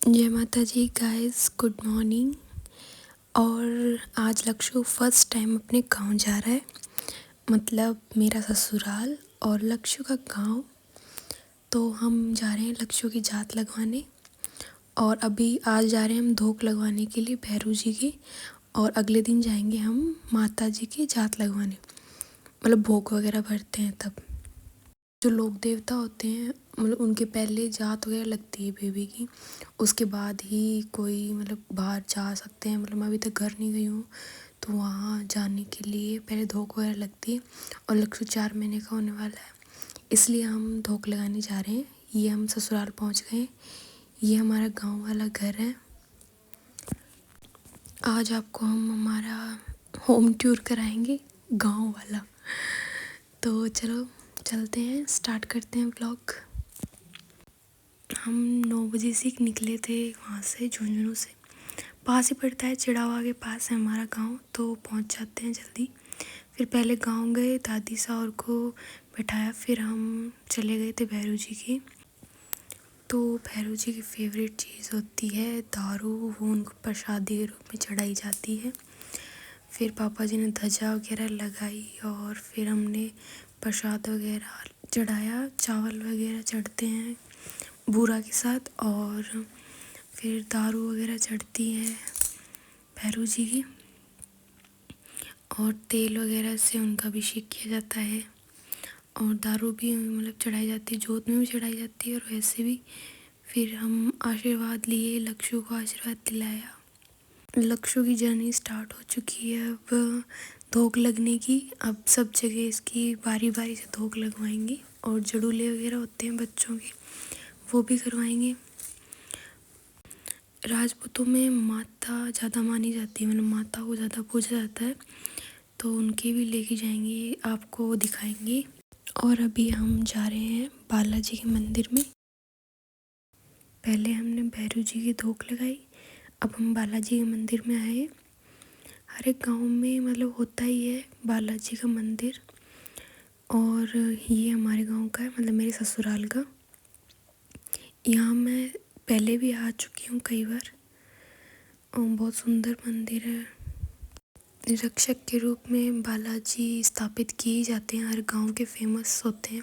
जय माता जी guys, good morning. और आज लक्ष्य फर्स्ट टाइम अपने गांव जा रहा है, मतलब मेरा ससुराल और लक्ष्य का गांव। तो हम जा रहे हैं लक्ष्य की जात लगवाने, और अभी आज जा रहे हैं हम धोक लगवाने के लिए भैरू जी की, और अगले दिन जाएंगे हम माता जी की जात लगवाने, मतलब भोग वगैरह भरते हैं तब। जो लोक देवता होते हैं, मतलब उनके पहले जात वगैरह लगती है बेबी की, उसके बाद ही कोई मतलब बाहर जा सकते हैं। मतलब मैं अभी तक घर नहीं गई हूँ, तो वहाँ जाने के लिए पहले धोक वगैरह लगती है। और लक्ष्य 4 महीने का होने वाला है, इसलिए हम धोक लगाने जा रहे हैं। ये हम ससुराल पहुँच गए। ये हमारा गाँव वाला घर है। आज आपको हम हमारा होम टूर कराएंगे, गाँव वाला। तो चलो चलते हैं, स्टार्ट करते हैं व्लॉग। हम 9 बजे से निकले थे वहाँ से, झुंझुनू से। पास ही पड़ता है, चिड़ावा के पास है हमारा गांव, तो पहुँच जाते हैं जल्दी। फिर पहले गांव गए, दादी साहब को बैठाया, फिर हम चले गए थे भैरू जी की। तो भैरू जी की फेवरेट चीज़ होती है दारू, वो उनको प्रसादी के रूप में चढ़ाई जाती है। फिर पापा जी ने ध्वजा वगैरह लगाई, और फिर हमने प्रसाद वगैरह चढ़ाया, चावल वगैरह चढ़ते हैं बूरा के साथ, और फिर दारू वगैरह चढ़ती है भैरू जी की, और तेल वगैरह से उनका अभिषेक किया जाता है। और दारू भी मतलब चढ़ाई जाती है, जोत में भी चढ़ाई जाती है, और वैसे भी। फिर हम आशीर्वाद लिए, लक्ष्य को आशीर्वाद दिलाया। लक्ष्य की जर्नी स्टार्ट हो चुकी है अब धोक लगने की। अब सब जगह इसकी बारी बारी से धोक लगवाएंगे, और जड़ूले वगैरह होते हैं बच्चों के, वो भी करवाएंगे। राजपूतों में माता ज़्यादा मानी जाती है, मतलब माता को ज़्यादा पूजा जाता है, तो उनके भी लेके जाएंगे, आपको दिखाएंगे। और अभी हम जा रहे हैं बालाजी के मंदिर में। पहले हमने भैरू जी की धोक लगाई, अब हम बालाजी के मंदिर में आए। हर एक गांव में मतलब होता ही है बालाजी का मंदिर, और ये हमारे गांव का है, मतलब मेरे ससुराल का। यहाँ मैं पहले भी आ चुकी हूँ कई बार, और बहुत सुंदर मंदिर है। रक्षक के रूप में बालाजी स्थापित किए जाते हैं, हर गांव के फेमस होते हैं।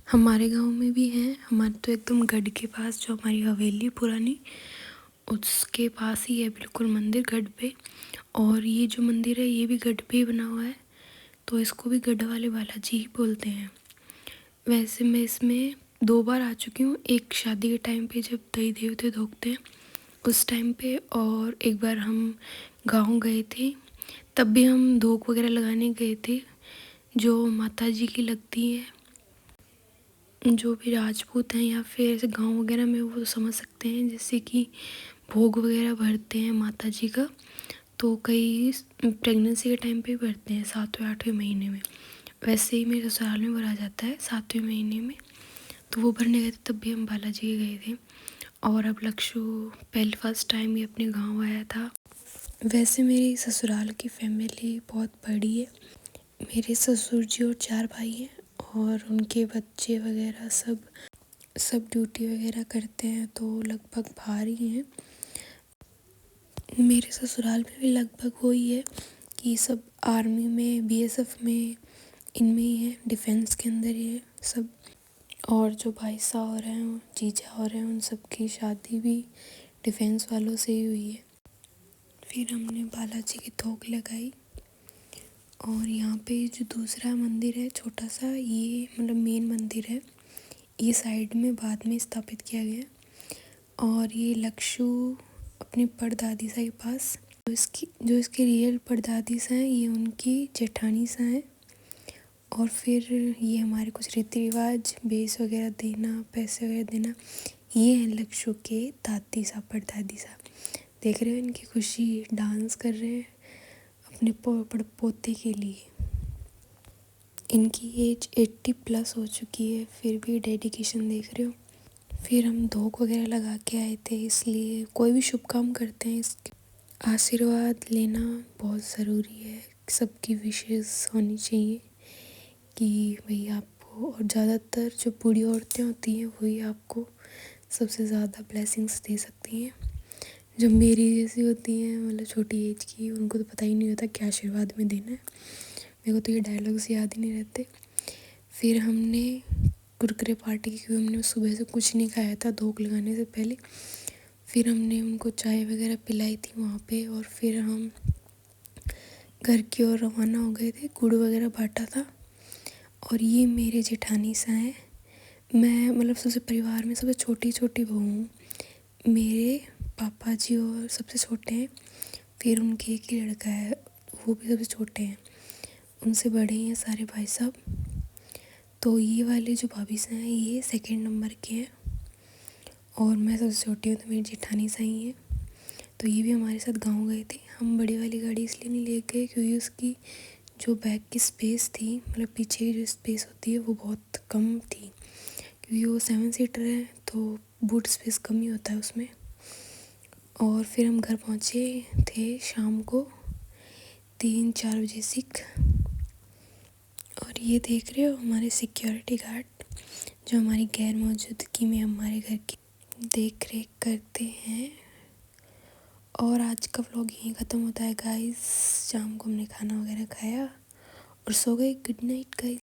हमारे गांव में भी हैं, हमारे तो एकदम गढ़ के पास, जो हमारी हवेली पुरानी, उसके पास ही है बिल्कुल मंदिर, गढ़ पे। और ये जो मंदिर है ये भी गढ़ पे ही बना हुआ है, तो इसको भी गढ़ वाले बालाजी ही बोलते हैं। वैसे मैं इसमें 2 बार आ चुकी हूँ, एक शादी के टाइम पे जब दही देवते धोखते हैं उस टाइम पे, और एक बार हम गाँव गए थे, तब भी हम धोक वगैरह लगाने गए थे, जो माता जी की लगती है। जो भी राजपूत हैं या फिर ऐसे गांव वगैरह में, वो समझ सकते हैं, जैसे कि भोग वगैरह भरते हैं माता जी का, तो कई प्रेगनेंसी के टाइम पे भरते हैं 7वें 8वें महीने में। वैसे ही मेरे ससुराल में भरा जाता है 7वें महीने में, तो वो भरने गए थे, तब भी हम बालाजी के गए थे। और अब लक्ष्य पहले फर्स्ट टाइम ही अपने गाँव आया था। वैसे मेरी ससुराल की फैमिली बहुत बड़ी है। मेरे ससुर जी और 4 भाई हैं, और उनके बच्चे वगैरह सब ड्यूटी वगैरह करते हैं, तो लगभग बाहर ही हैं। मेरे ससुराल में भी लगभग वही है कि सब आर्मी में, बीएसएफ में, इनमें ही है, डिफेंस के अंदर ही है सब। और जो भाई साहब हो रहे हैं, जीजा हो रहे हैं, उन सब की शादी भी डिफेंस वालों से ही हुई है। फिर हमने बालाजी की धोक लगाई, और यहाँ पे जो दूसरा मंदिर है छोटा सा, ये मतलब मेन मंदिर है, ये साइड में बाद में स्थापित किया गया। और ये लक्ष्य अपनी परदादी सा के पास, जो इसकी रियल परदादी सा हैं, ये उनकी जेठानी सा हैं। और फिर ये हमारे कुछ रीति रिवाज, बेस वगैरह देना, पैसे वगैरह देना, ये हैं लक्ष्य के दादी सा, परदादी सा। देख रहे हो इनकी खुशी, डांस कर रहे हैं अपने पोते के लिए। इनकी एज 80+ हो चुकी है, फिर भी डेडिकेशन देख रहे हो। फिर हम धोक वगैरह लगा के आए थे, इसलिए कोई भी शुभ काम करते हैं इसके आशीर्वाद लेना बहुत ज़रूरी है। सबकी विशेस होनी चाहिए कि भाई आपको, और ज़्यादातर जो बूढ़ी औरतें होती हैं वही आपको सबसे ज़्यादा ब्लेसिंग्स दे सकती हैं। जो मेरी जैसी होती हैं मतलब छोटी एज की, उनको तो पता ही नहीं होता क्या आशीर्वाद में देना है। मेरे को तो ये डायलॉग्स याद ही नहीं रहते। फिर हमने कुरकुरे पार्टी की, क्योंकि हमने सुबह से कुछ नहीं खाया था धूप लगाने से पहले। फिर हमने उनको चाय वगैरह पिलाई थी वहाँ पे, और फिर हम घर की ओर रवाना हो गए थे। गुड़ वगैरह बांटा था। और ये मेरे जेठानी सा हैं। मैं मतलब सबसे परिवार में सबसे छोटी बहू हूँ। मेरे पापा जी और सबसे छोटे हैं, फिर उनके एक ही लड़का है, वो भी सबसे छोटे हैं। उनसे बड़े हैं सारे भाई साहब। तो ये वाले जो भाभी साहब हैं ये सेकंड नंबर के हैं, और मैं सबसे छोटी हूँ, तो मेरी जेठानी सा ही है। तो ये भी हमारे साथ गाँव गए थे। हम बड़ी वाली गाड़ी इसलिए नहीं ले गए क्योंकि उसकी जो बैक की स्पेस थी, मतलब पीछे की जो स्पेस होती है वो बहुत कम थी, क्योंकि वो 7 सीटर है तो बूट स्पेस कम ही होता है उसमें। और फिर हम घर पहुँचे थे शाम को 3-4 बजे सिख। और ये देख रहे हो हमारे सिक्योरिटी गार्ड, जो हमारी गैर मौजूदगी में हमारे घर की देख रेख करते हैं। और आज का व्लॉग यहीं ख़त्म होता है गाइस। शाम को हमने खाना वगैरह खाया और सो गए। Good night guys.